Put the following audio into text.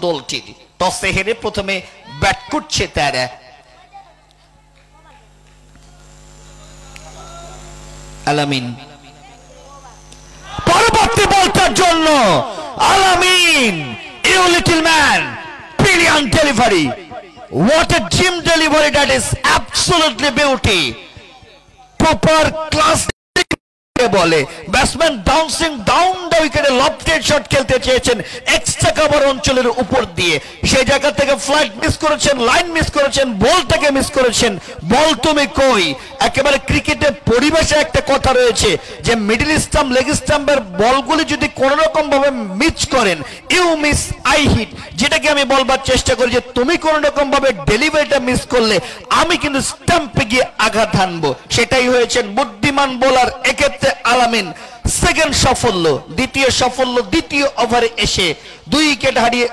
দলটির টসে হেরে প্রথমে ব্যাট করছে তারা। আলামিন পরবর্তী বলটার জন্য Alamin, you little man, brilliant delivery, what a gem delivery, that is absolutely beauty, proper class বলে। ব্যাটসম্যান ডাউন্সিং ডাউন দ্য উইকেটে লফটেড শট খেলতে চেয়েছেন এক্সট্রা কভার অঞ্চলের উপর দিয়ে, সেই জায়গা থেকে ফ্লাইট মিস করেছেন, লাইন মিস করেছেন, বলটাকে মিস করেছেন। বল তুমি কই? একেবারে ক্রিকেটের পরিবেশে একটা কথা রয়েছে যে মিডল স্টাম্প লেগ স্টাম্পের বলগুলি যদি কোন রকম ভাবে মিস করেন, ইউ মিস আই হিট, যেটাকে আমি বলবার চেষ্টা করি যে তুমি কোন রকম ভাবে ডেলিভারিটা মিস করলে আমি কিন্তু স্টাম্পে গিয়ে আঘাত হানবো। সেটাই হয়েছে বুদ্ধিমান বোলার এক্ষেত্রে আলামিন। সেকেন্ড সাফল্য, দ্বিতীয় সাফল্য দ্বিতীয় ওভারে এসে 2 উইকেট হারিয়ে